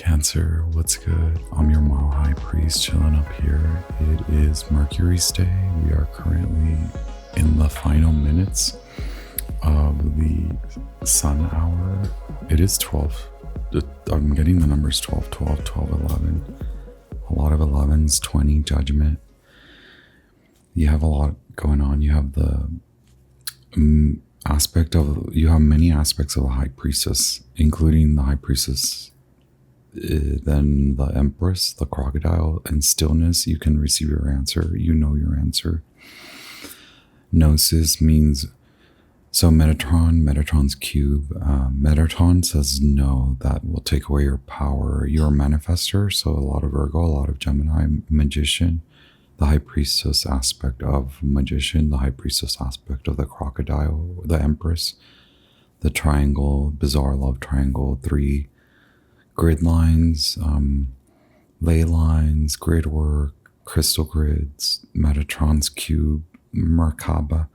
Cancer, what's good? I'm your Mile High Priest chilling up here. It is Mercury's day. We are currently in the final minutes of the sun hour. It is 12. I'm getting the numbers 12, 12, 12, 11. A lot of 11s, 20, judgment. You have a lot going on. You have the you have many aspects of the High Priestess, including the High Priestess, then the Empress, the Crocodile, and stillness. You can receive your answer. You know your answer. Gnosis means, so Metatron's cube. Metatron says no, that will take away your power. You're a manifester, so a lot of Virgo, a lot of Gemini, magician. The High Priestess aspect of magician, the High Priestess aspect of the Crocodile, the Empress, the triangle, bizarre love triangle, 3 grid lines, ley lines, grid work, crystal grids, Metatron's cube, Merkaba.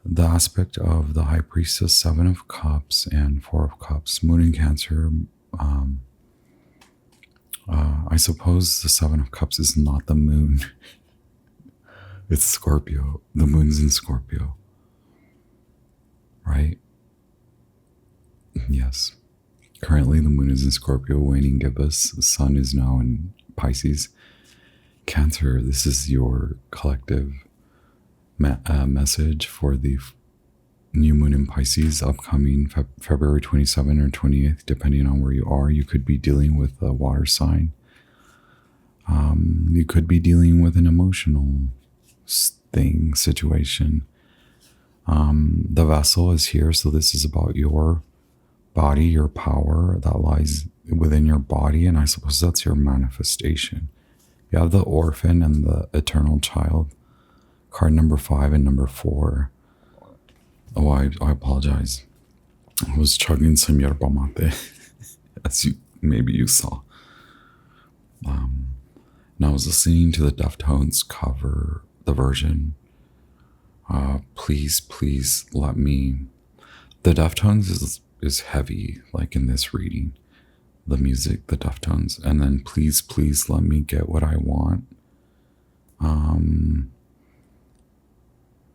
The aspect of the High Priestess, 7 of Cups and 4 of Cups, Moon in Cancer. I suppose the 7 of Cups is not the moon. It's Scorpio. The moon's in Scorpio. Right? Yes. Currently, the moon is in Scorpio, waning gibbous. The sun is now in Pisces. Cancer, this is your collective message for the new moon in Pisces, upcoming February 27th or 28th, depending on where you are. You could be dealing with a water sign. You could be dealing with an emotional situation. The vessel is here, so this is about your body, your power that lies within your body, and I suppose that's your manifestation. You have the orphan and the eternal child, card number 5 and number 4. Oh, I apologize. I was chugging some yerba mate, as maybe you saw. And I was listening to the Deftones cover, the version. Please let me. The Deftones is heavy, like in this reading. The music, the Deftones, and then please let me get what I want.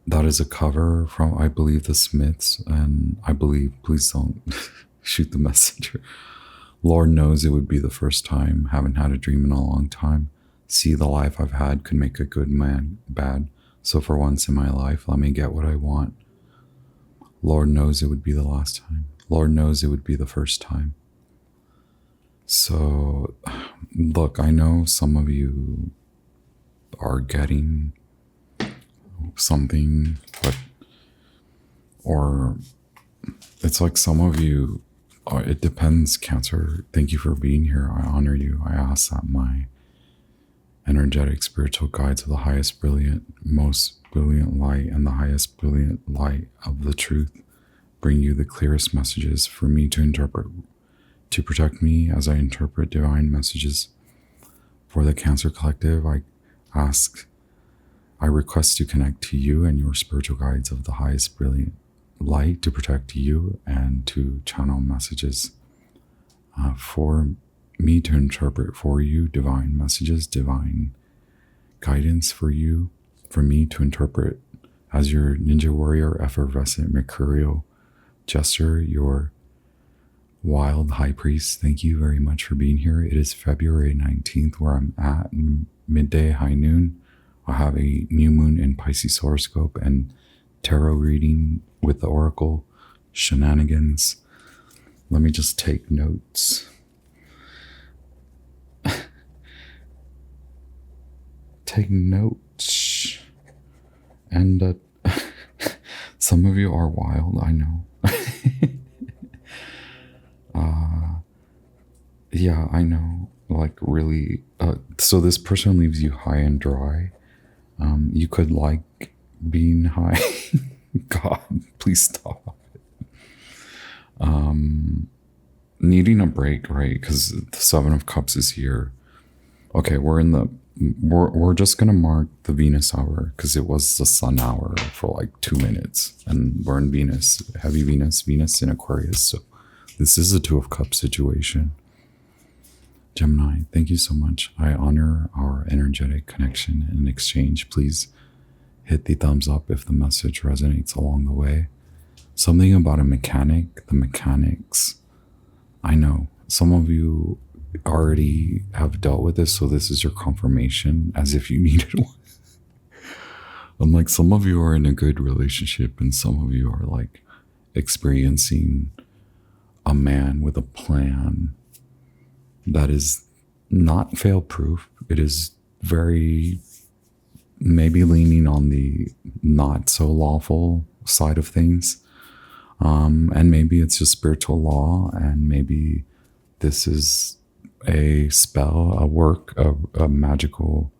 That is a cover from, I believe, the Smiths, and I believe, please don't shoot the messenger. Lord knows it would be the first time. Haven't had a dream in a long time. See, the life I've had could make a good man bad. So for once in my life, let me get what I want. Lord knows it would be the last time. Lord knows it would be the first time. So, look, I know some of you are getting something, or it's like some of you, it depends, Cancer. Thank you for being here. I honor you. I ask that my energetic spiritual guides of the highest brilliant, most brilliant light and the highest brilliant light of the truth bring you the clearest messages for me to interpret, to protect me as I interpret divine messages. For the Cancer Collective, I request to connect to you and your spiritual guides of the highest brilliant light to protect you and to channel messages for me to interpret for you, divine messages, divine guidance for you, for me to interpret as your ninja warrior, effervescent, mercurial jester, your wild high priest. Thank you very much for being here. It is February 19th where I'm at, midday, high noon. I have a new moon in Pisces horoscope and tarot reading with the oracle shenanigans. Let me just take notes. Take notes. And some of you are wild, I know. Yeah, I know. Like, really. So this person leaves you high and dry. You could like being high. God, please stop. Needing a break, right? Because the 7 of Cups is here. Okay, we're just gonna mark the Venus hour because it was the sun hour for like 2 minutes, and we're in Venus, heavy Venus in Aquarius. So this is a 2 of Cups situation. Gemini, thank you so much. I honor our energetic connection and exchange. Please hit the thumbs up if the message resonates along the way. Something about a mechanic, the mechanics. I know some of you already have dealt with this, so this is your confirmation as if you needed one. I'm like, some of you are in a good relationship and some of you are like experiencing a man with a plan that is not fail proof. It is very maybe leaning on the not so lawful side of things. And maybe it's just spiritual law, and maybe this is a spell, a work, a magical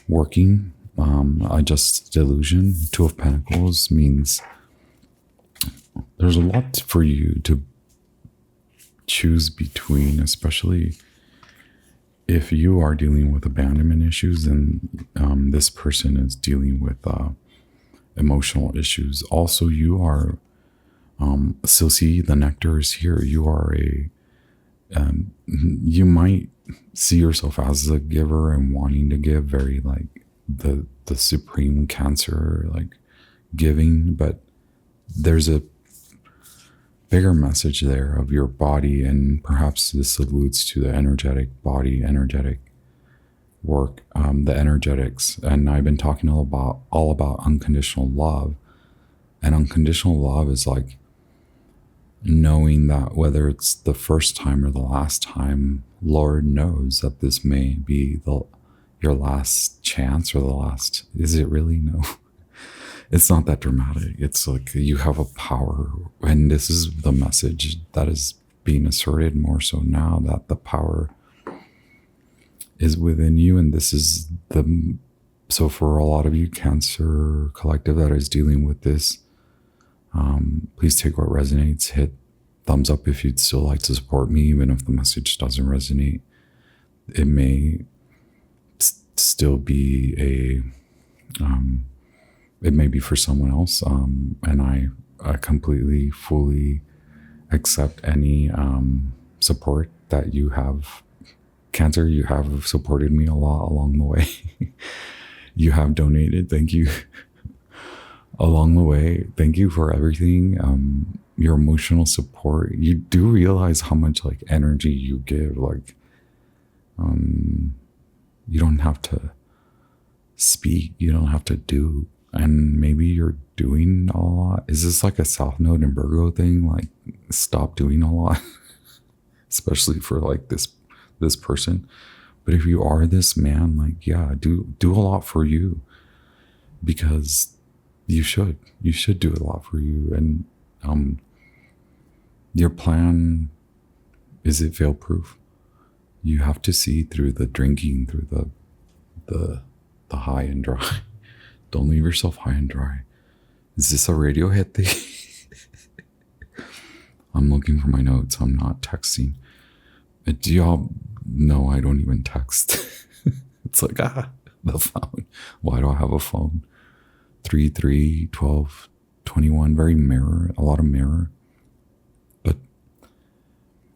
working, a just delusion. Two of Pentacles means there's a lot for you to choose between, especially if you are dealing with abandonment issues and this person is dealing with emotional issues. Also, you are, so see, the nectar is here. You are you might see yourself as a giver and wanting to give, very like the supreme Cancer, like giving, but there's a bigger message there of your body, and perhaps this alludes to the energetic body, energetic work, the energetics. And I've been talking all about unconditional love, and unconditional love is like knowing that whether it's the first time or the last time, Lord knows that this may be your last chance or the last. Is it really? No. It's not that dramatic. It's like you have a power, and this is the message that is being asserted more so now, that the power is within you. And this is so for a lot of you Cancer collective that is dealing with this, please take what resonates, hit thumbs up if you'd still like to support me, even if the message doesn't resonate. It may still be it may be for someone else, and I completely, fully accept any support that you have. Cancer, you have supported me a lot along the way. You have donated. Thank you. Along the way, thank you for everything. Your emotional support. You do realize how much like energy you give. Like, you don't have to speak. You don't have to do. And maybe you're doing a lot. Is this like a South Node and Virgo thing? Like, stop doing a lot, especially for like this person. But if you are this man, like, yeah, do a lot for you, because you should do a lot for you. And your plan, is it fail proof? You have to see through the drinking, through the high and dry. Don't leave yourself high and dry. Is this a Radiohead thing? I'm looking for my notes. I'm not texting. Do y'all know I don't even text? It's like, the phone. Why do I have a phone? 3, 3, 12, 21, very mirror, a lot of mirror. But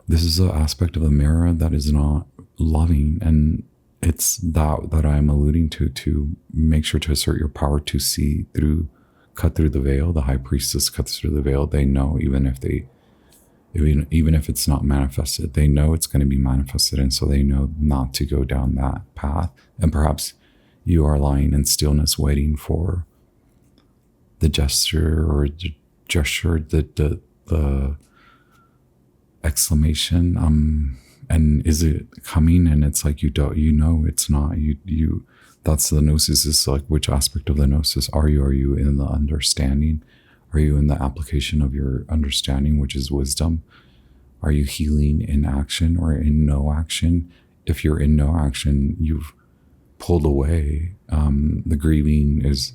this is an aspect of the mirror that is not loving, and it's that I'm alluding to make sure to assert your power to see through, cut through the veil. The high priestess cuts through the veil. They know, even if it's not manifested, they know it's going to be manifested, and so they know not to go down that path. And perhaps you are lying in stillness, waiting for the gesture or the exclamation, and is it coming? And it's like, it's not you. That's the Gnosis. Is like, which aspect of the Gnosis are you? Are you in the understanding? Are you in the application of your understanding, which is wisdom? Are you healing in action or in no action? If you're in no action, you've pulled away. The grieving is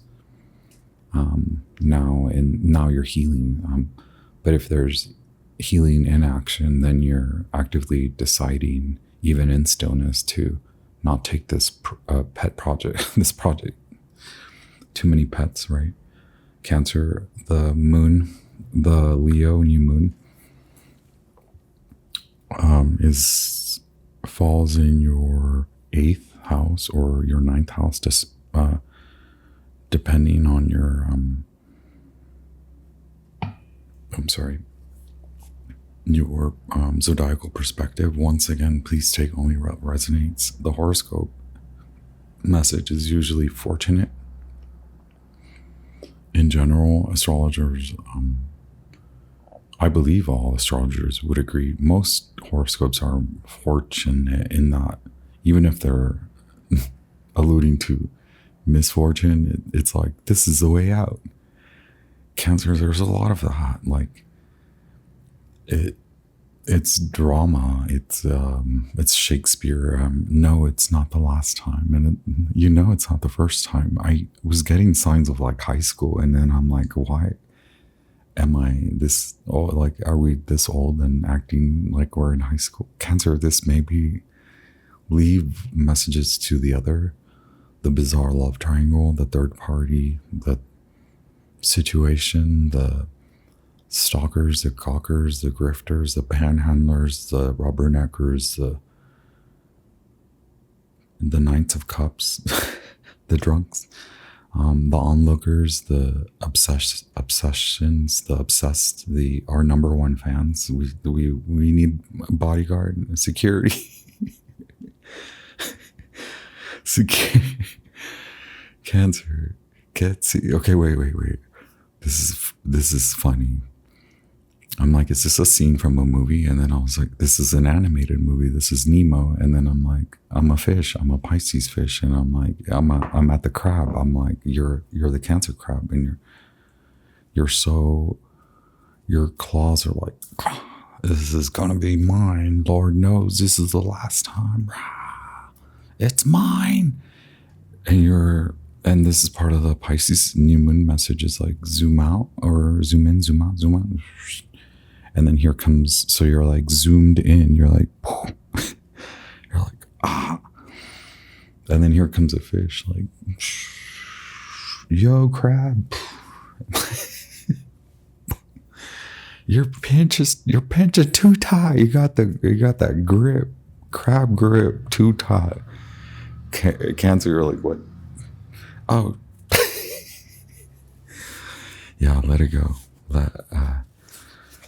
now you're healing. But if there's healing in action, then you're actively deciding, even in stillness, to not take this pet project, this project. Too many pets, right? Cancer, the moon, the Leo new moon is falls in your 8th house or your 9th house, just depending on your your zodiacal perspective. Once again, please take only what resonates. The horoscope message is usually fortunate. In general, astrologers, I believe all astrologers would agree, most horoscopes are fortunate in that, even if they're alluding to misfortune, it's like, this is the way out. Cancer, there's a lot of that. Like, it's drama. It's Shakespeare. No, it's not the last time, and it's not the first time. I was getting signs of like high school, and then I'm like, why am I this old? Like, are we this old and acting like we're in high school? Cancer, this maybe leave messages to the other, the bizarre love triangle, the third party, the situation, the stalkers, the gawkers, the grifters, the panhandlers, the rubberneckers, the Knights of Cups, the drunks, the onlookers, the obsessions, the obsessed, our number one fans. We need a bodyguard, security. Cancer. Okay, wait. This is funny. I'm like, is this a scene from a movie? And then I was like, this is an animated movie. This is Nemo. And then I'm like, I'm a fish. I'm a Pisces fish. And I'm like, I'm at the crab. I'm like, you're the Cancer crab, and your claws are like, this is gonna be mine. Lord knows this is the last time. It's mine. And this is part of the Pisces new moon message, is like, zoom out or zoom in, zoom out, zoom out. And then here comes, so you're like zoomed in, you're like, you're like, ah. And then here comes a fish, like, yo, crab. You're pinching too tight. You got that grip, crab grip, too tight. Cancer, you're like, what? Oh. Yeah, let it go.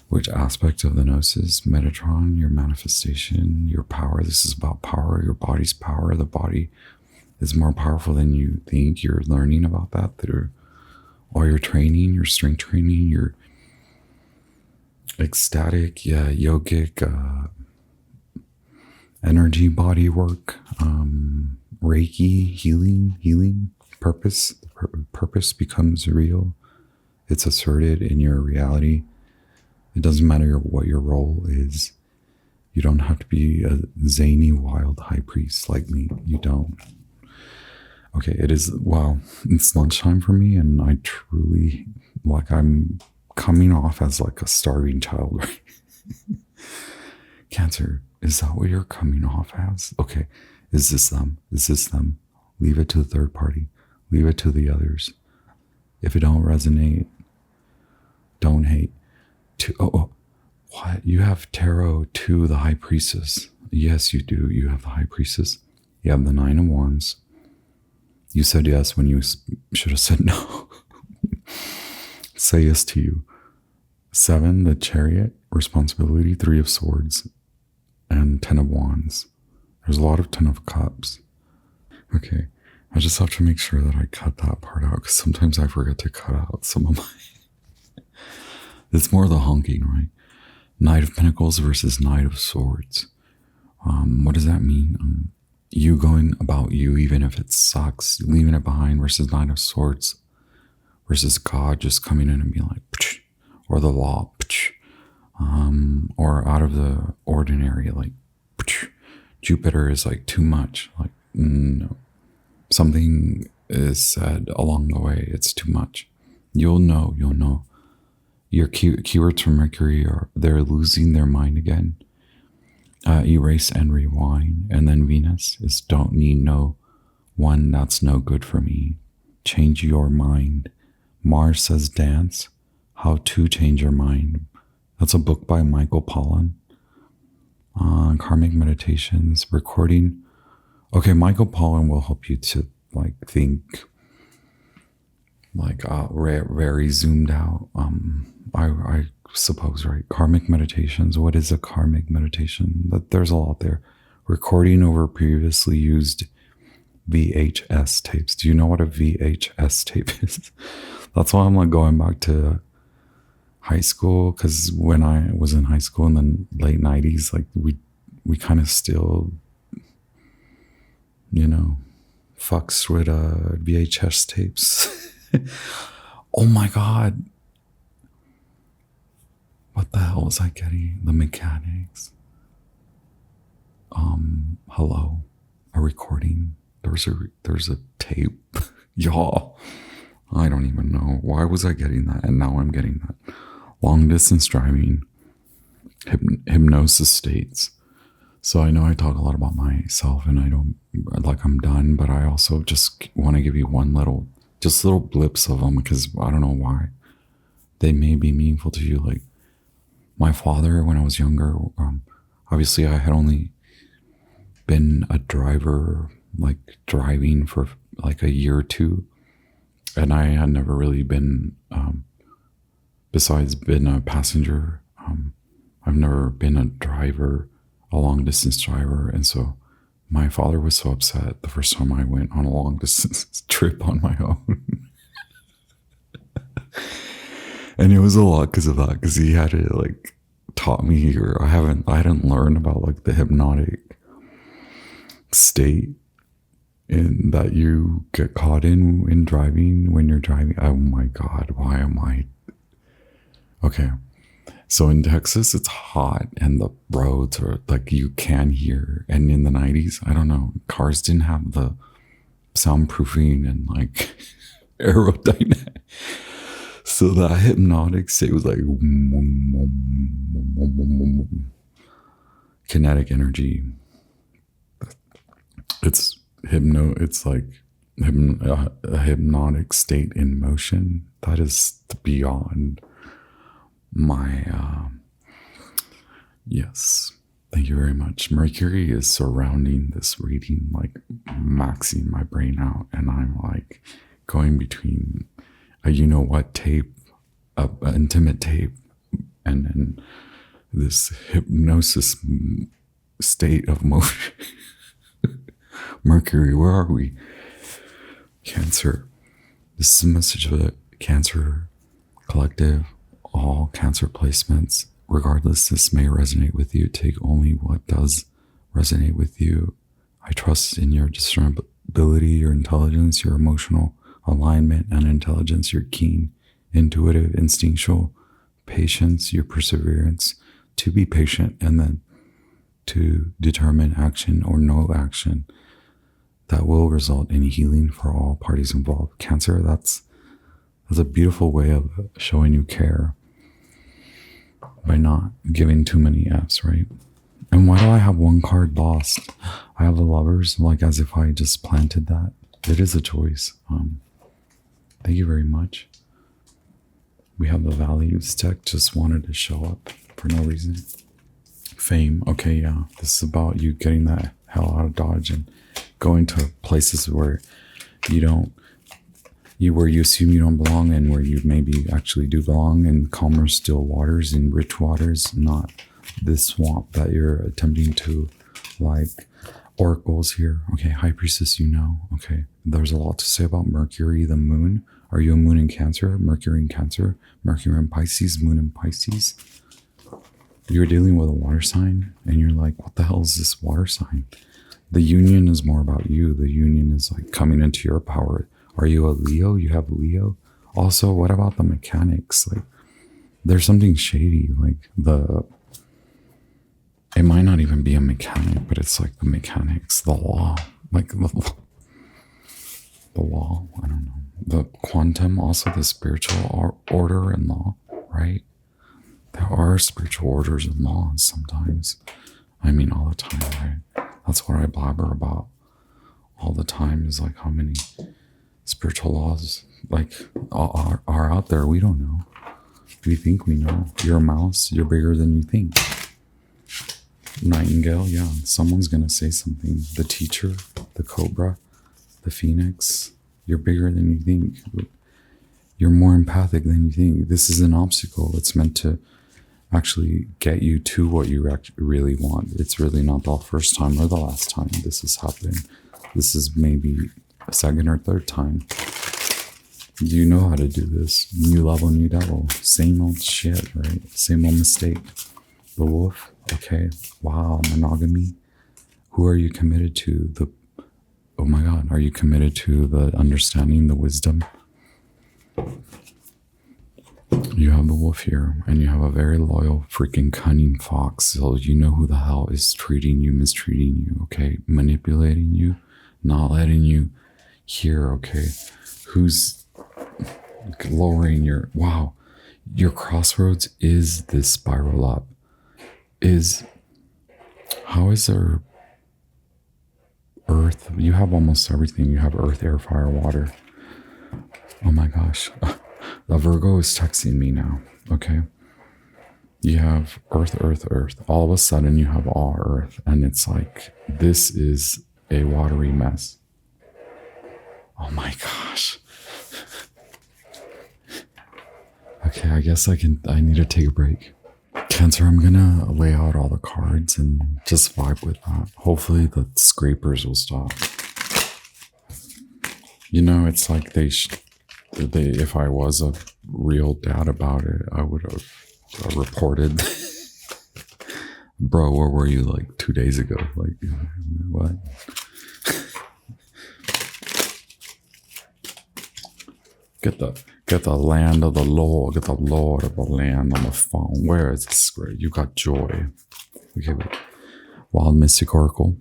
Which aspect of the Gnosis? Metatron, your manifestation, your power. This is about power, your body's power. The body is more powerful than you think. You're learning about that through all your training, your strength training, your ecstatic, yogic, energy body work, Reiki, healing, purpose. Purpose becomes real. It's asserted in your reality. It doesn't matter what your role is. You don't have to be a zany, wild high priest like me. You don't. Okay, it's lunchtime for me, and I truly, like, I'm coming off as like a starving child, right? Cancer, is that what you're coming off as? Okay, is this them? Leave it to the third party. Leave it to the others. If it don't resonate, don't hate. What? You have Taro 2, the High Priestess. Yes, you do. You have the High Priestess. You have the 9 of Wands. You said yes when you should have said no. Say yes to you. 7, the Chariot, responsibility. 3 of Swords, and 10 of Wands. There's a lot of 10 of Cups. Okay, I just have to make sure that I cut that part out, because sometimes I forget to cut out some of my... It's more the honking, right? Knight of Pentacles versus Knight of Swords. What does that mean? You going about you, even if it sucks, leaving it behind, versus Knight of Swords versus God just coming in and being like, pch, or the law, pch, or out of the ordinary, like, pch. Jupiter is like too much, like, no. Something is said along the way, it's too much. You'll know. Your keywords from Mercury are, they're losing their mind again. Erase and rewind. And then Venus is, don't need no one, that's no good for me. Change your mind. Mars says dance. How to change your mind. That's a book by Michael Pollan. Karmic meditations, recording. Okay, Michael Pollan will help you to like think like very zoomed out. I suppose, right? Karmic meditations. What is a karmic meditation? There's a lot there. Recording over previously used VHS tapes. Do you know what a VHS tape is? That's why I'm like going back to high school, because when I was in high school in the late 90s, like we kind of still, you know, fucks with VHS tapes. Oh my God. What the hell was I getting? The mechanics. Hello. A recording. There's a tape. Y'all. I don't even know. Why was I getting that? And now I'm getting that. Long distance driving. Hypnosis states. So I know I talk a lot about myself and I don't, like I'm done, but I also just want to give you little blips of them, because I don't know why. They may be meaningful to you. Like my father, when I was younger, obviously I had only been a driver, like driving for like a year or two. And I had never really been, besides been a passenger, I've never been a driver, a long distance driver. And so my father was so upset the first time I went on a long distance trip on my own. And it was a lot because of that, because he had to like taught me, or I hadn't learned about like the hypnotic state in that you get caught in driving when you're driving. Oh my God, why am I? Okay. So in Texas, it's hot and the roads are like, you can hear. And in the 90s, I don't know, cars didn't have the soundproofing and like aerodynamic. So that hypnotic state was like kinetic energy. It's like a hypnotic state in motion. That is beyond my yes, thank you very much. Mercury is surrounding this reading, like maxing my brain out, and I'm like going between a you know what tape, a intimate tape, and then this hypnosis state of motion. Mercury, where are we? Cancer. This is a message for the Cancer collective. All Cancer placements, regardless, this may resonate with you. Take only what does resonate with you. I trust in your discernibility, your intelligence, your emotional alignment and intelligence, your keen, intuitive, instinctual patience, your perseverance to be patient, and then to determine action or no action that will result in healing for all parties involved. Cancer, that's a beautiful way of showing you care by not giving too many F's, right? And why do I have one card lost? I have the Lovers, like as if I just planted that. It is a choice. Thank you very much. We have the Values deck, just wanted to show up for no reason. Fame, okay, yeah. This is about you getting the hell out of Dodge and going to places where where you assume you don't belong, and where you maybe actually do belong, in calmer, still waters, in rich waters, not this swamp that you're attempting to, like, oracles here. Okay, High Priestess, okay, there's a lot to say about Mercury, the moon. Are you a moon in Cancer? Mercury in Cancer, Mercury in Pisces, moon in Pisces. You're dealing with a water sign, and you're like, what the hell is this water sign? The union is more about you. The union is like coming into your power. Are you a Leo? You have Leo. Also, what about the mechanics? Like, there's something shady. Like it might not even be a mechanic, but it's like the mechanics, the law, like the law. I don't know. The quantum, also the spiritual order and law, right? There are spiritual orders and laws sometimes. I mean, all the time, right? That's what I blabber about all the time, is like how many spiritual laws like are out there. We don't know. We think we know. You're a mouse. You're bigger than you think. Nightingale, yeah. Someone's going to say something. The teacher, the cobra, the phoenix. You're bigger than you think. You're more empathic than you think. This is an obstacle. It's meant to actually get you to what you really want. It's really not the first time or the last time this is happening. This is maybe a second or third time. You know how to do this. New level, new devil. Same old shit, right? Same old mistake. The wolf, okay. Wow, monogamy. Who are you committed to? Oh my God, are you committed to the understanding, the wisdom? You have the wolf here, and you have a very loyal, freaking cunning fox. So you know who the hell is treating you, mistreating you, okay? Manipulating you, not letting you hear, okay? Who's lowering your, wow, your crossroads is this spiral up. How is there earth? You have almost everything. You have earth, air, fire, water. Oh my gosh. The Virgo is texting me now, okay? You have earth, earth, earth. All of a sudden you have all earth, and it's like, this is a watery mess. Oh my gosh. Okay, I guess I need to take a break. Cancer, I'm gonna lay out all the cards and just vibe with that. Hopefully the scrapers will stop. You know, it's like if I was a real dad about it, I would have reported. Bro, where were you like 2 days ago? Like, what? Get the land of the Lord. Get the Lord of the land on the phone. Where is this square? You got joy. Okay, wait. Wild Mystic Oracle.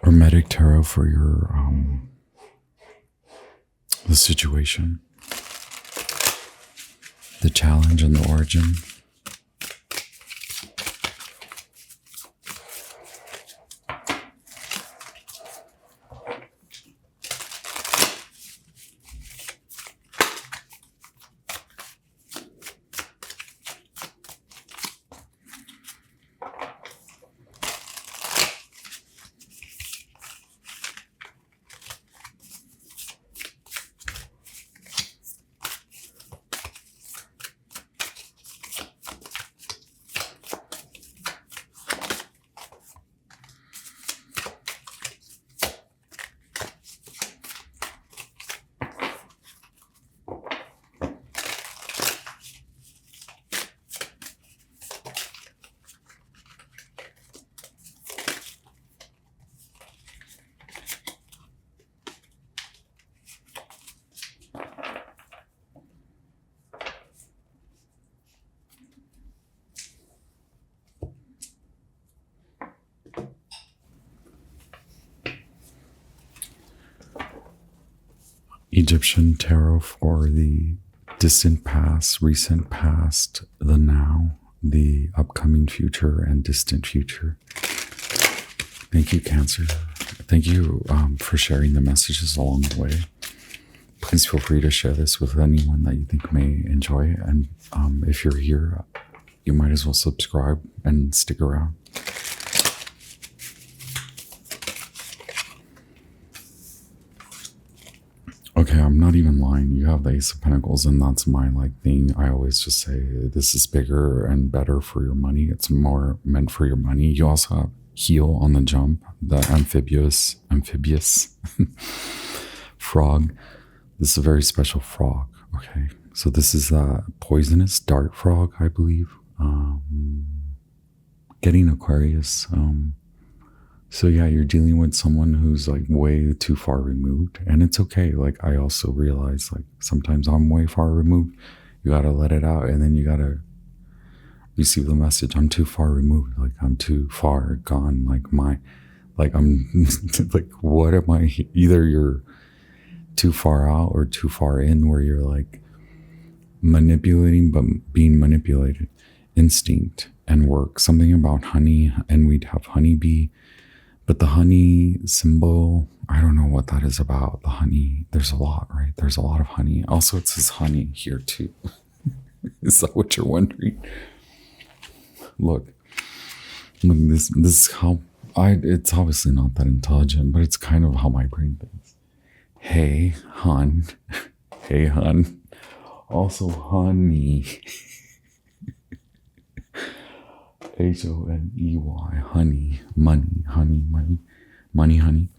Hermetic Taro for your the situation, the challenge, and the origin. Egyptian tarot for the distant past, recent past, the now, the upcoming future, and distant future. Thank you, Cancer. Thank you for sharing the messages along the way. Please feel free to share this with anyone that you think may enjoy it. And if you're here, you might as well subscribe and stick around. Okay, I'm not even lying. You have the Ace of Pentacles, and that's my thing. I always just say this is bigger and better for your money. It's more meant for your money. You also have Heal on the Jump, the amphibious frog. This is a very special frog. Okay, so this is a poisonous dart frog, I believe. Getting Aquarius. So yeah, you're dealing with someone who's like way too far removed, and it's okay. Like I also realize like sometimes I'm way far removed. You gotta let it out, and then you gotta receive the message. I'm too far removed. Like I'm too far gone. Like I'm like, what am I? Either you're too far out or too far in, where you're like manipulating, but being manipulated. Instinct and work. Something about honey, and we'd have honeybee. But the honey symbol, I don't know what that is about. The honey, there's a lot, right? There's a lot of honey. Also, it says honey here too. Is that what you're wondering? Look, this is how it's obviously not that intelligent, but it's kind of how my brain thinks. Hey, hun. Hey, hun. Also, honey. Honey, honey, money, honey, money, money, honey.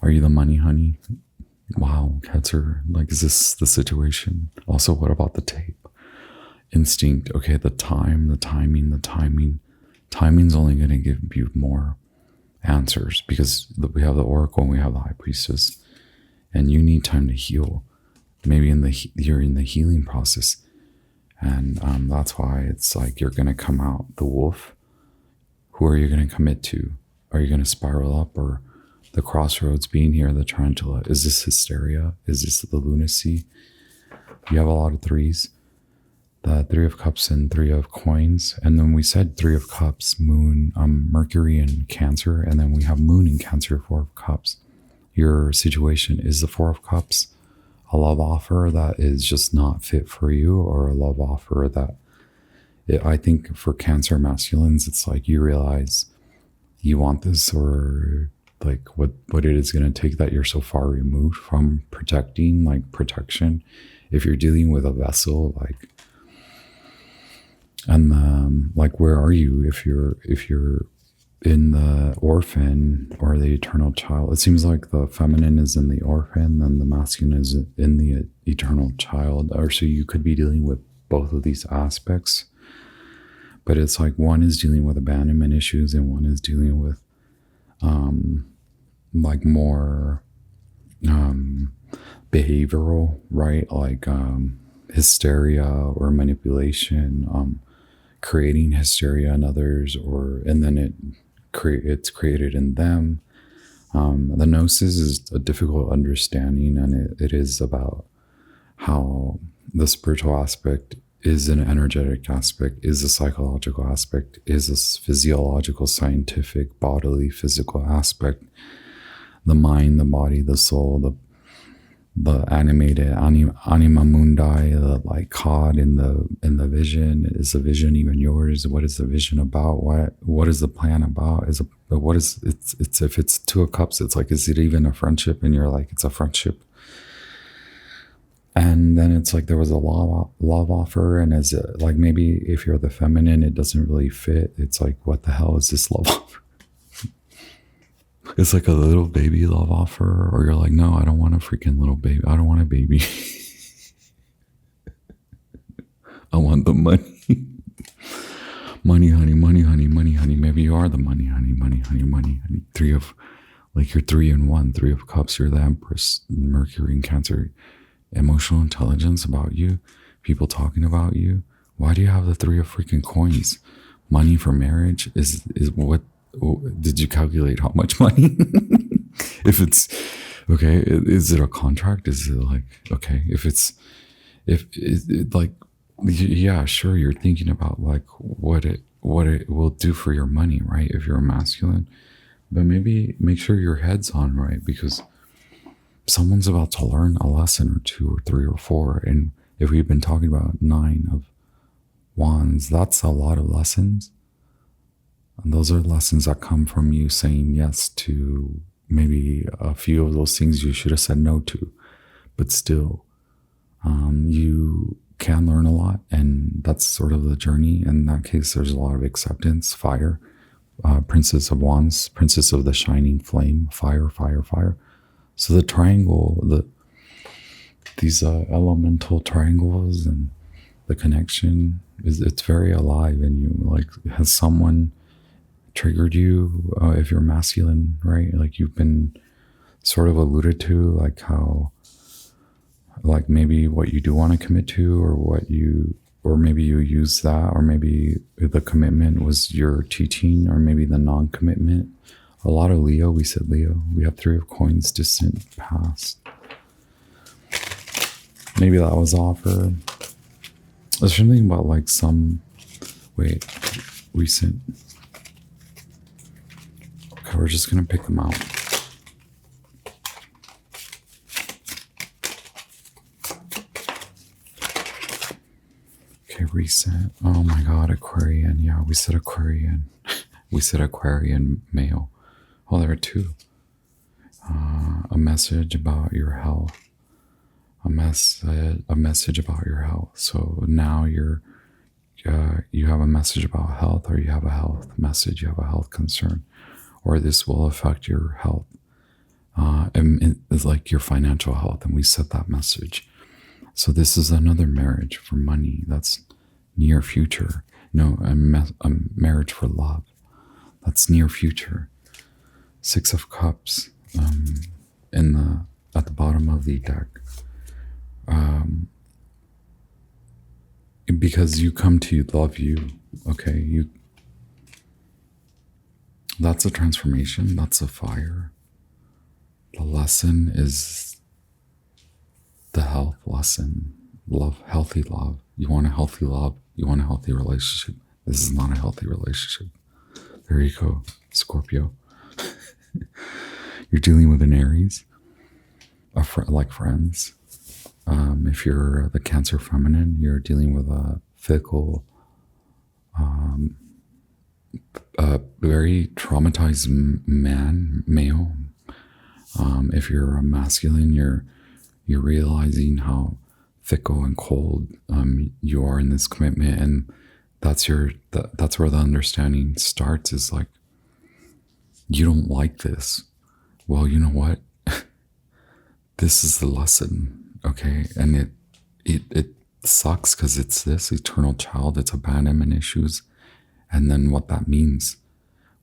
Are you the money, honey? Wow, Cancer. Like, is this the situation? Also, what about the tape? Instinct. Okay, the timing. Timing's only going to give you more answers because we have the Oracle and we have the High Priestess, and you need time to heal. Maybe you're in the healing process. And that's why it's like you're going to come out the wolf. Who are you going to commit to? Are you going to spiral up, or the crossroads being here, the tarantula? Is this hysteria? Is this the lunacy? You have a lot of threes. The Three of Cups and Three of Coins. And then we said Three of Cups, Moon, Mercury and Cancer. And then we have Moon in Cancer, Four of Cups. Your situation is the Four of Cups. A love offer that is just not fit for you, or a love offer that I think for Cancer masculines, it's like you realize you want this, or like what it is going to take that you're so far removed from protecting, like protection. If you're dealing with a vessel, like, and like, where are you? If you're in the orphan or the eternal child, it seems like the feminine is in the orphan and the masculine is in the eternal child. Or so you could be dealing with both of these aspects, but it's like one is dealing with abandonment issues and one is dealing with like more behavioral, right? Like hysteria or manipulation, creating hysteria in others, and then it's created in them. The Gnosis is a difficult understanding, and it is about how the spiritual aspect is an energetic aspect, is a psychological aspect, is a physiological, scientific, bodily, physical aspect. The mind, the body, the soul, the animated anima mundi, the like caught in the vision. Is the vision even yours? What is the vision about? What is the plan about? It's if it's Two of Cups, it's like, is it even a friendship? And you're like, it's a friendship. And then it's like there was a love offer, and is it like, maybe if you're the feminine, it doesn't really fit. It's like, what the hell is this love offer? It's like a little baby love offer, or you're like, no, I don't want a freaking little baby. I don't want a baby. I want the money. Money, honey, money, honey, money, honey. Maybe you are the money, honey, money, honey, money, honey. You're 3 in 1, Three of Cups. You're the Empress, Mercury and Cancer. Emotional intelligence about you, people talking about you. Why do you have the Three of freaking Coins? Money for marriage is what? Did you calculate how much money? If it's okay, is it a contract? Is it like, okay, if like, yeah, sure, you're thinking about like what it will do for your money, right? If you're a masculine, but maybe make sure your head's on, right? Because someone's about to learn a lesson or 2 or 3 or 4, and if we've been talking about 9 of Wands, that's a lot of lessons. And those are lessons that come from you saying yes to maybe a few of those things you should have said no to. But still, you can learn a lot, and that's sort of the journey. In that case, there's a lot of acceptance, fire. Princess of Wands, Princess of the Shining Flame, fire, fire, fire. So the triangle, these elemental triangles and the connection, it's very alive in you. Like, has someone triggered you, if you're masculine, right? Like you've been sort of alluded to, like how, like maybe what you do want to commit to, or maybe you use that, or maybe the commitment was your teaching, or maybe the non-commitment. A lot of Leo, we said Leo. We have 3 of coins, distant past. Maybe that was offer. There's something about like recent. Okay, we're just going to pick them out. Okay, recent. Oh my God, Aquarian. Yeah, we said Aquarian. We said Aquarian male. Oh, there are 2. A message about your health. A message about your health. So now you have a message about health, or you have a health message, you have a health concern, or this will affect your health. And it's like your financial health, and we set that message. So this is another marriage for money. That's near future. No, a marriage for love. That's near future. 6 of Cups at the bottom of the deck. Because you come to love you, okay? That's a transformation. That's a fire. The lesson is the health lesson. Love, healthy love. You want a healthy love. You want a healthy relationship. This is not a healthy relationship. There you go, Scorpio. You're dealing with an Aries, like friends. If you're the Cancer feminine, you're dealing with a fickle, very traumatized male. If you're a masculine, you're realizing how fickle and cold you are in this commitment, and that's where the understanding starts. Is like, you don't like this. Well, you know what? This is the lesson, okay? And it sucks because it's this eternal child. It's abandonment issues, and then what that means,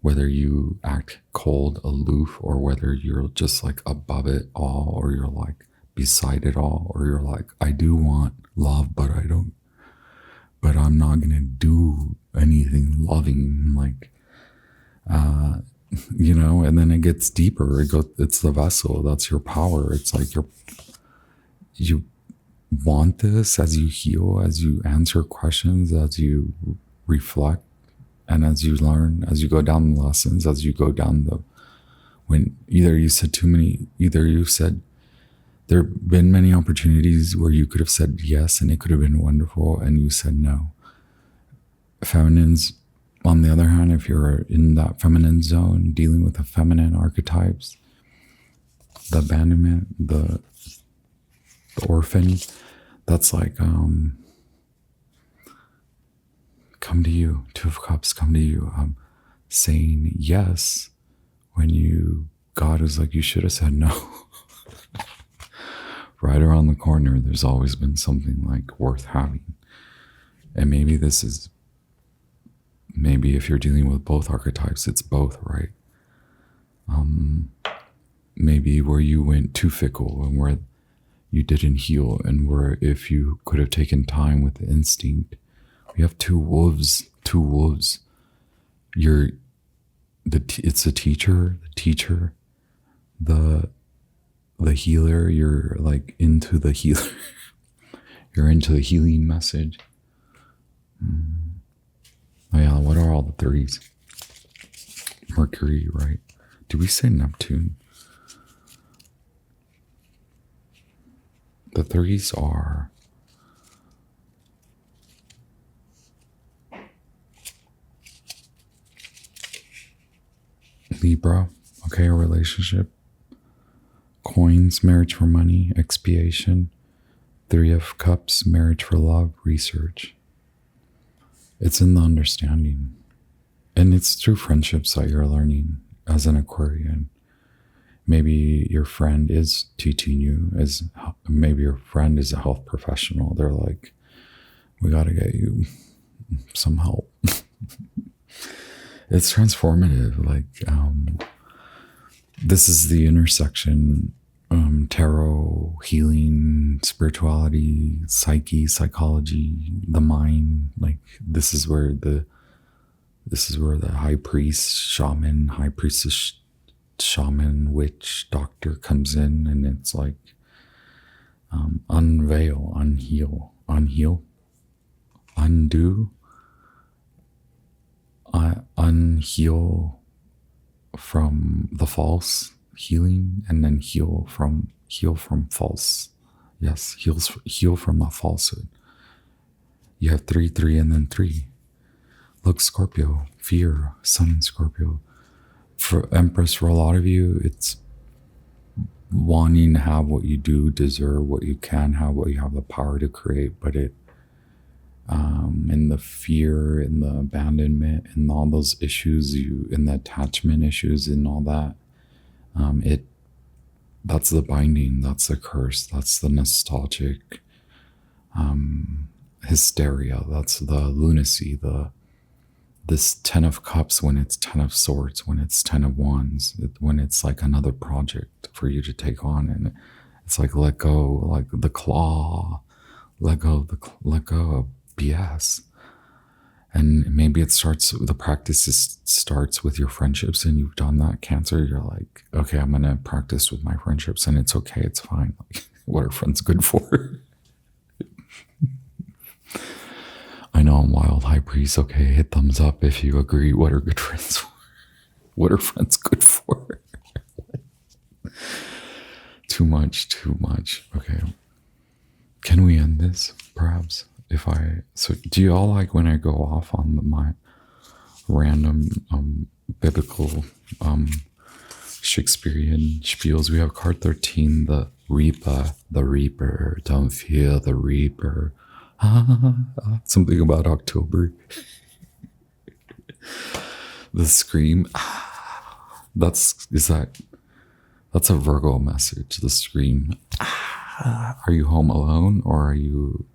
whether you act cold, aloof, or whether you're just like above it all, or you're like beside it all, or you're like, I do want love, but I'm not gonna do anything loving, like, and then it gets deeper. It's the vessel. That's your power. It's like you want this as you heal, as you answer questions, as you reflect, and as you learn, as you go down the lessons, as you go down when either you said there have been many opportunities where you could have said yes and it could have been wonderful, and you said no. Feminines, on the other hand, if you're in that feminine zone, dealing with the feminine archetypes, the abandonment, the orphan, that's like, come to you. 2 of Cups, come to you. Saying yes when God was like, you should have said no. Right around the corner, there's always been something like worth having. And maybe if you're dealing with both archetypes, it's both, right? Maybe where you went too fickle, and where you didn't heal, and where if you could have taken time with the instinct. We have two wolves. It's the teacher, the healer. You're like into the healer. You're into the healing message. Oh yeah, what are all the 3s? Mercury, right? Did we say Neptune? The 3s are Libra, okay, a relationship. Coins, marriage for money, expiation. 3 of Cups, marriage for love, research. It's in the understanding. And it's through friendships that you're learning as an Aquarian. Maybe your friend is teaching you, maybe your friend is a health professional. They're like, we got to get you some help. It's transformative. Like, this is the intersection, tarot, healing, spirituality, psyche, psychology, the mind. Like, this is where the high priest, shaman, high priestess, shaman, witch, doctor comes in, and it's like, unveil, unheal, undo, unheal from the false, healing, and then heal from false. Yes, heal from the falsehood. You have 3, 3, and then 3. Look, Scorpio, fear, Sun in Scorpio. For Empress, for a lot of you, it's wanting to have what you do, deserve what you can have, what you have the power to create, but it, in the fear, in the abandonment, and all those issues, in the attachment issues and all that, that's the binding, that's the curse, that's the nostalgic hysteria, that's the lunacy, this 10 of cups when it's 10 of swords, when it's 10 of wands, when it's like another project for you to take on, and it's like, let go, like the claw, let go of BS. And maybe the practice starts with your friendships, and you've done that, Cancer. You're like, okay, I'm going to practice with my friendships, and it's okay. It's fine. Like, what are friends good for? I know I'm wild, high priest. Okay, hit thumbs up if you agree. What are good friends for? What are friends good for? Too much. Okay. Can we end this, perhaps? So do you all like when I go off on my random biblical Shakespearean spiels? We have card 13, the Reaper, don't fear the Reaper. Something about October. The scream. That's a Virgo message, the scream. Are you home alone, or are you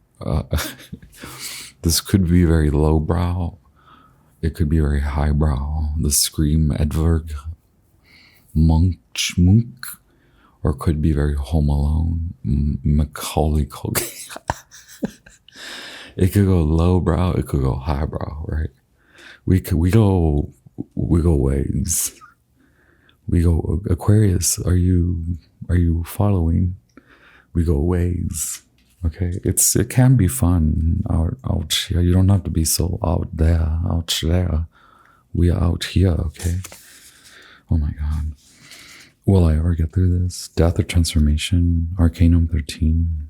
this could be very lowbrow, it could be very highbrow, the scream Edvard Munch, or it could be very home alone, Macaulay Culkin. It could go lowbrow, it could go highbrow, right? We go waves. We go Aquarius, are you following? We go waves. Okay, it can be fun out here. You don't have to be so out there. We are out here, okay? Oh my God. Will I ever get through this? Death or transformation, Arcanum 13.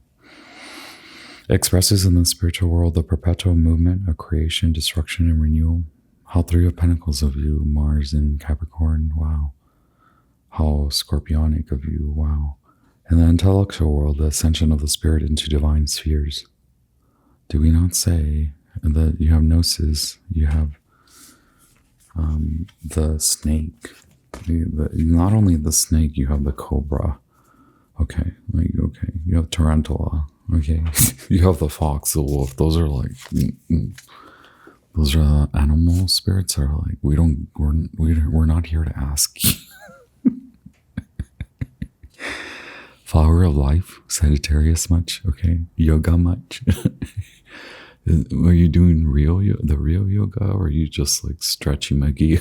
Expresses in the spiritual world the perpetual movement of creation, destruction, and renewal. How 3 of Pentacles of you, Mars in Capricorn, wow. How Scorpionic of you, wow. In the intellectual world, the ascension of the spirit into divine spheres. Do we not say that you have Gnosis, you have the snake, not only the snake, you have the cobra. Okay, you have tarantula. Okay, you have the fox, the wolf. Those are like, those are animal spirits. Are like, we're not here to ask you. Flower of life, Sagittarius much? Okay. Yoga much? Are you doing the real yoga, or are you just like stretchy muggy?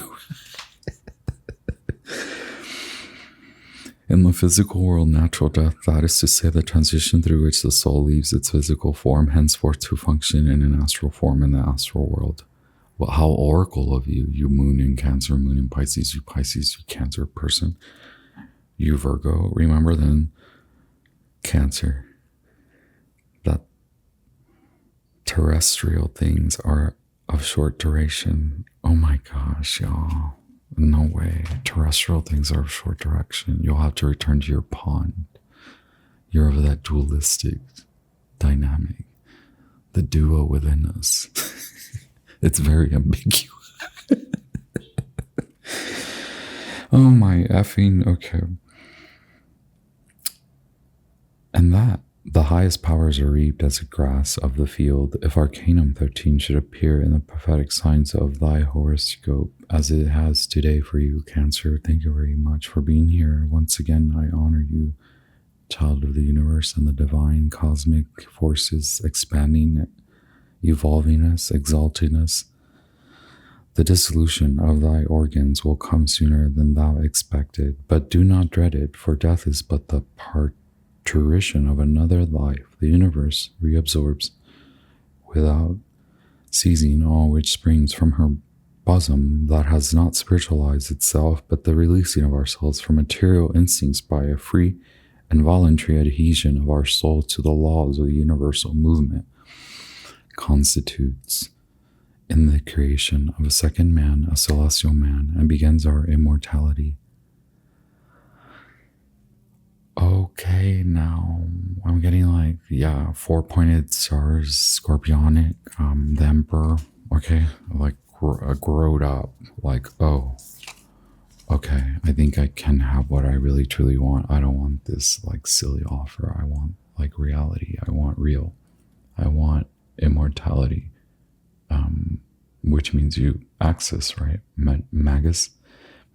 In the physical world, natural death, that is to say the transition through which the soul leaves its physical form, henceforth to function in an astral form in the astral world. Well, how oracle of you, you moon in Cancer, moon in Pisces, you Cancer person, you Virgo. Remember then, Cancer, that terrestrial things are of short duration. Oh my gosh, y'all. No way. Terrestrial things are of short duration. You'll have to return to your pond. You're of that dualistic dynamic, the duo within us. It's very ambiguous. Oh my effing, okay. And The highest powers are reaped as a grass of the field. If Arcanum 13 should appear in the prophetic signs of thy horoscope, as it has today for you, Cancer, thank you very much for being here. Once again, I honor you, child of the universe and the divine cosmic forces expanding, evolving us, exalting us. The dissolution of thy organs will come sooner than thou expected, but do not dread it, for death is but the parturition of another life. The universe reabsorbs without ceasing all which springs from her bosom that has not spiritualized itself, but the releasing of ourselves from material instincts by a free and voluntary adhesion of our soul to the laws of the universal movement constitutes in the creation of a second man, a celestial man, and begins our immortality. Okay, now I'm getting like, yeah, 4-pointed stars, scorpionic, the emperor, okay, like growed up, like, oh, okay, I think I can have what I really truly want. I don't want this like silly offer. I want like reality. I want real. I want immortality, which means you access, right? Magus,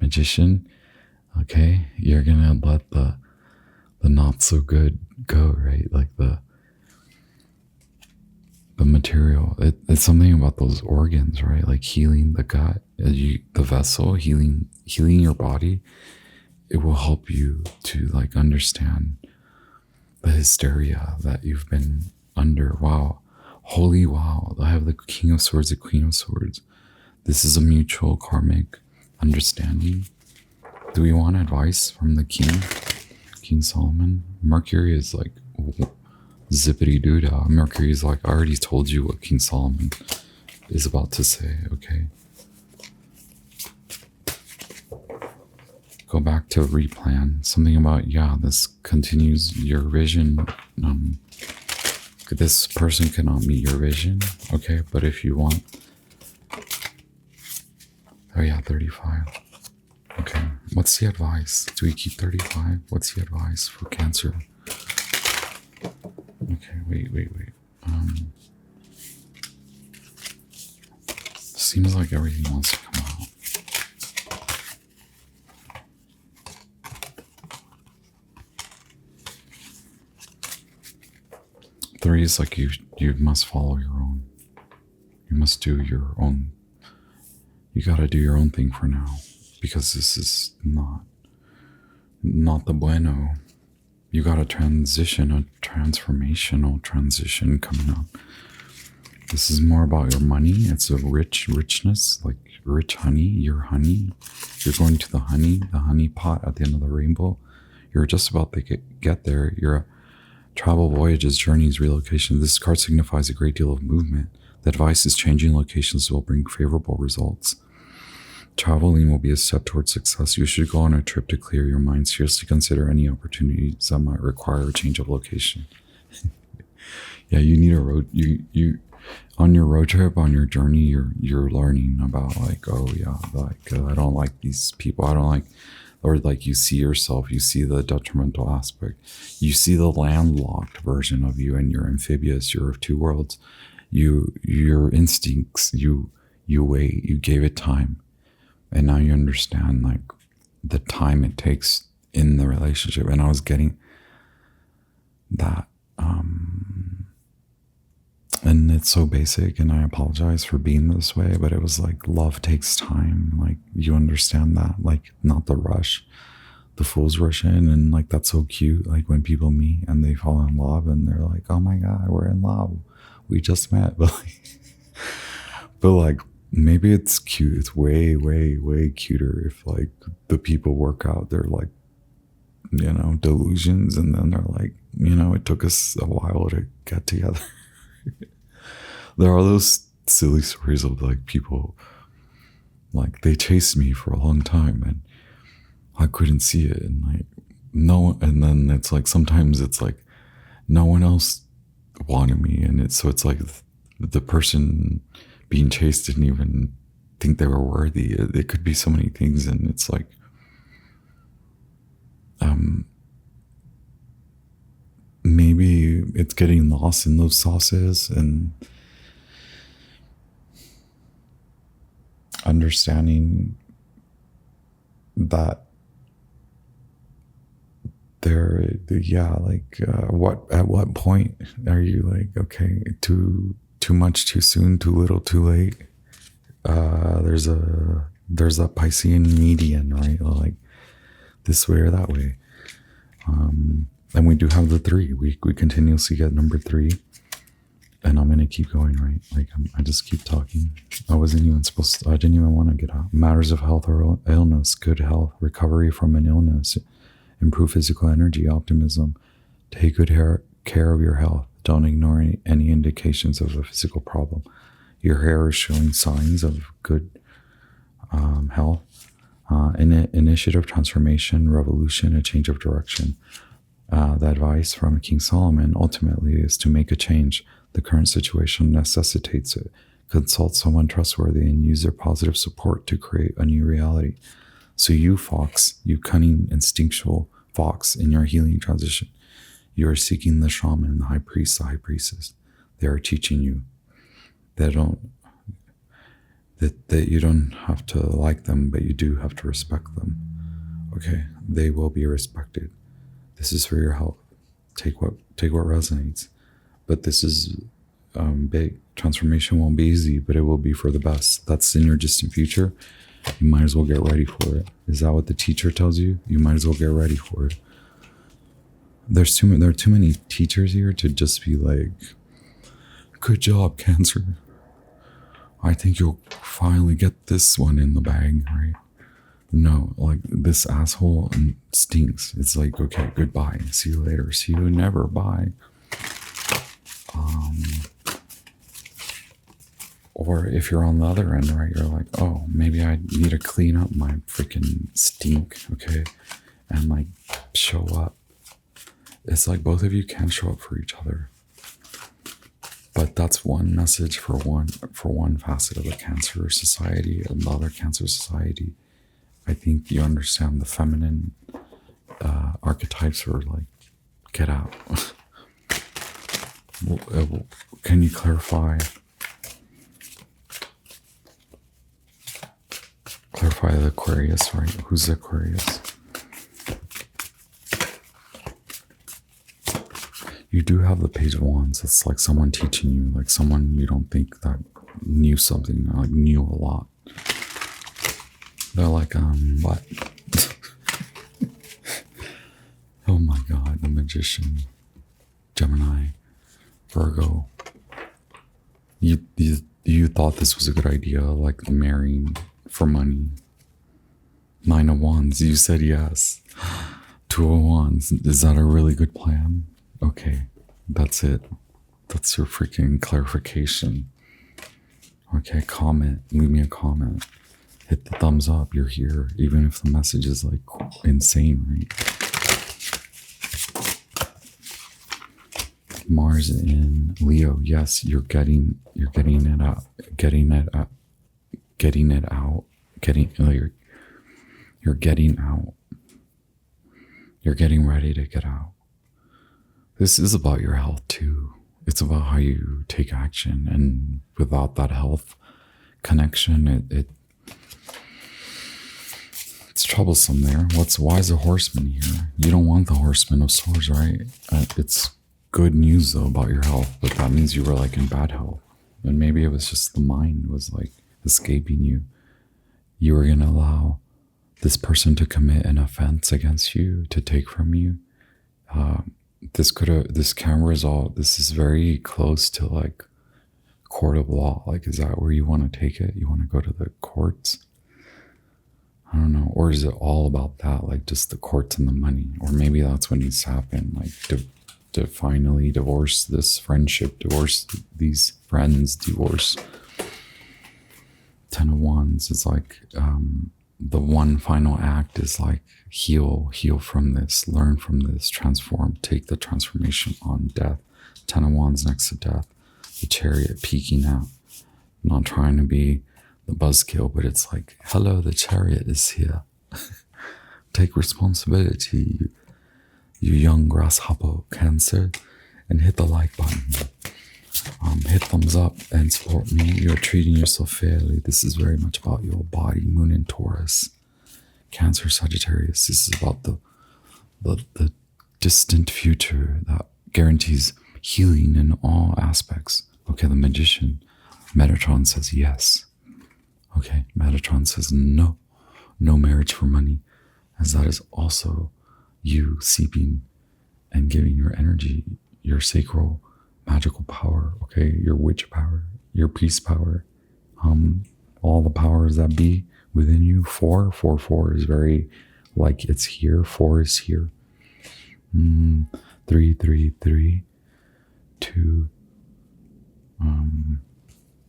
magician, okay, you're gonna let the not so good go, right? Like the material. It's something about those organs, right? Like healing the gut, the vessel, healing your body. It will help you to like understand the hysteria that you've been under. Wow. Holy wow. I have the King of Swords, the Queen of Swords. This is a mutual karmic understanding. Do we want advice from the King? King Solomon? Mercury is like zippity doodah. Mercury is like, I already told you what King Solomon is about to say, okay? Go back to replan. Something about, yeah, this continues your vision. This person cannot meet your vision, okay? But if you want, oh yeah, 35. Okay, what's the advice? Do we keep 35? What's the advice for Cancer? Okay, wait. Seems like everything wants to come out. Three is like you must follow your own. You must do your own. You gotta do your own thing for now. Because this is not the bueno. You got a transformational transition coming up. This is more about your money. It's a richness, like rich honey, your honey. You're going to the honey pot at the end of the rainbow. You're just about to get there. Your travel, voyages, journeys, relocation. This card signifies a great deal of movement. The advice is changing locations will bring favorable results. Traveling will be a step towards success. You should go on a trip to clear your mind. Seriously consider any opportunities that might require a change of location. Yeah, you need a road. You on your road trip, on your journey, you're learning about like, oh yeah, like I don't like these people. I don't like, or like you see yourself. You see the detrimental aspect. You see the landlocked version of you, and you're amphibious. You're of two worlds. Your instincts. You wait. You gave it time. And now you understand like the time it takes in the relationship. And I was getting that. And it's so basic, and I apologize for being this way, but it was like love takes time. Like you understand that, like not the rush. The fools rush in, and like that's so cute. Like when people meet and they fall in love and they're like, oh my God, we're in love. We just met. But like maybe it's cute. It's way, way, way cuter if like the people work out their like, you know, delusions, and then they're like, you know, it took us a while to get together. There are those silly stories of like people, like they chased me for a long time and I couldn't see it, and like no, and then it's like sometimes it's like no one else wanted me, and it's like the person being chased didn't even think they were worthy. It could be so many things, and it's like maybe it's getting lost in those sauces and understanding that at what point are you like, okay, too much too soon, too little too late? There's that Piscean median, right? Like this way or that way. And we do have the 3. We continuously get number 3. And I'm going to keep going, right? Like I just keep talking. I didn't even want to get out. Matters of health or illness, good health, recovery from an illness, improve physical energy, optimism. Take good care of your health. Don't ignore any indications of a physical problem. Your hair is showing signs of good health. Initiative, transformation, revolution, a change of direction. The advice from King Solomon ultimately is to make a change. The current situation necessitates it. Consult someone trustworthy and use their positive support to create a new reality. So you, fox, you cunning, instinctual fox, in your healing transition, you are seeking the shaman, the high priest, the high priestess. They are teaching you that you don't have to like them, but you do have to respect them. Okay, they will be respected. This is for your health. Take what resonates. But this is big. Transformation won't be easy, but it will be for the best. That's in your distant future. You might as well get ready for it. Is that what the teacher tells you? You might as well get ready for it. There are too many teachers here to just be like, good job, Cancer. I think you'll finally get this one in the bag, right? No, like this asshole stinks. It's like, okay, goodbye. See you later. See you never. Bye. Or if you're on the other end, right, you're like, oh, maybe I need to clean up my freaking stink, okay? And like show up. It's like both of you can show up for each other. But that's one message for one facet of the Cancer society and the other Cancer society. I think you understand the feminine archetypes are like, get out. Can you clarify the Aquarius, right? Who's the Aquarius? You do have the Page of Wands. It's like someone teaching you, like someone you don't think that knew something, like knew a lot. They're like, what? Oh my God, the Magician, Gemini, Virgo. You thought this was a good idea, like marrying for money. 9 of Wands, you said yes. 2 of Wands, is that a really good plan? Okay, that's it. That's your freaking clarification. Okay, comment, leave me a comment. Hit the thumbs up, you're here, even if the message is like insane, right? Mars in Leo, yes, you're getting it out. You're getting ready to get out. This is about your health too. It's about how you take action, and without that health connection, it's troublesome there. Why is the Horseman here? You don't want the Horseman of Swords, right? It's good news though about your health, but that means you were like in bad health. And maybe it was just the mind was like escaping you. You were going to allow this person to commit an offense against you, to take from you. This can result, this is very close to like court of law. Like, is that where you want to take it? You want to go to the courts? I don't know. Or is it all about that? Like just the courts and the money? Or maybe that's what needs to happen. Like to finally divorce this friendship, divorce these friends, divorce. 10 of Wands is like, the one final act is like heal from this, learn from this, transform, take the transformation on. Death. 10 of Wands next to Death. The Chariot peeking out. Not trying to be the buzzkill, but it's like, hello, the Chariot is here. Take responsibility. you young grasshopper Cancer, and hit the like button. Hit thumbs up and support me. You're treating yourself fairly. This is very much about your body, Moon in Taurus, Cancer, Sagittarius. This is about the distant future that guarantees healing in all aspects. Okay, the Magician, Metatron says yes. Okay, Metatron says no marriage for money, as that is also you seeping and giving your energy, your sacral magical power, okay, your witch power, your peace power, all the powers that be within you. 4 is very like it's here. 4 is here. 3 2.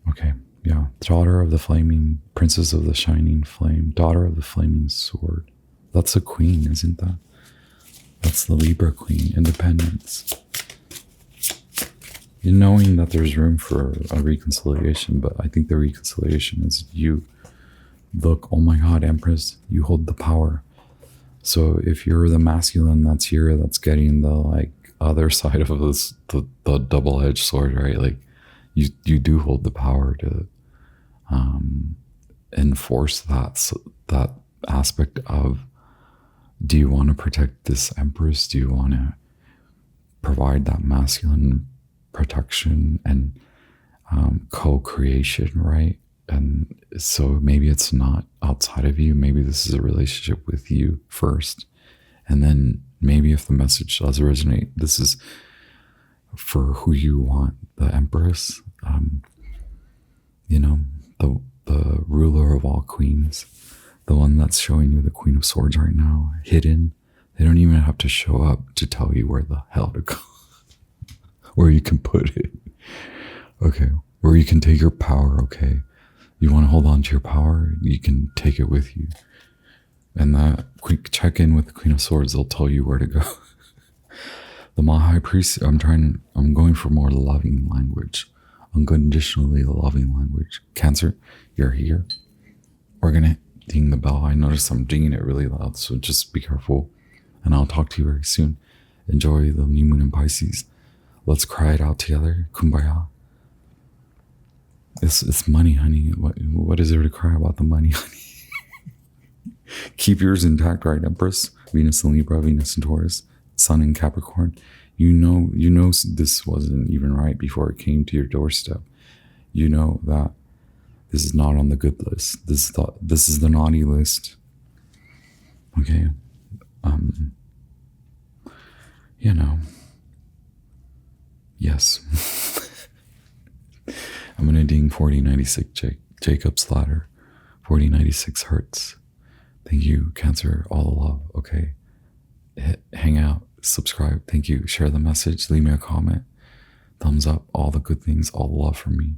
Okay, yeah. Daughter of the flaming, princess of the shining flame, daughter of the flaming sword. That's a queen, isn't that? That's the Libra queen, independence. You're knowing that there's room for a reconciliation, but I think the reconciliation is you. Look, oh my God, Empress, you hold the power. So if you're the masculine that's here, that's getting the like other side of this, the double-edged sword, right? Like you do hold the power to enforce that aspect of, do you want to protect this Empress? Do you want to provide that masculine protection and co-creation, right? And so maybe it's not outside of you. Maybe this is a relationship with you first. And then maybe if the message does resonate, this is for who you want, the Empress, the ruler of all queens, the one that's showing you the Queen of Swords right now, hidden. They don't even have to show up to tell you where the hell to go, where you can put it. Okay, where you can take your power, okay? You want to hold on to your power, you can take it with you. And that quick check in with the Queen of Swords, they'll tell you where to go. The High Priest, I'm going for more loving language, unconditionally loving language. Cancer, you're here. We're gonna ding the bell. I noticed I'm dinging it really loud, so just be careful. And I'll talk to you very soon. Enjoy the new moon in Pisces. Let's cry it out together. Kumbaya. It's money, honey. What is there to cry about the money, honey? Keep yours intact, right, Empress? Venus in Libra, Venus in Taurus, Sun in Capricorn. You know this wasn't even right before it came to your doorstep. You know that this is not on the good list. This is the naughty list. Okay. Yes. I'm gonna ding 4096 Jacob's Ladder, 4096 Hertz. Thank you, Cancer, all the love, okay? Hang out, subscribe, thank you, share the message, leave me a comment, thumbs up, all the good things, all the love from me.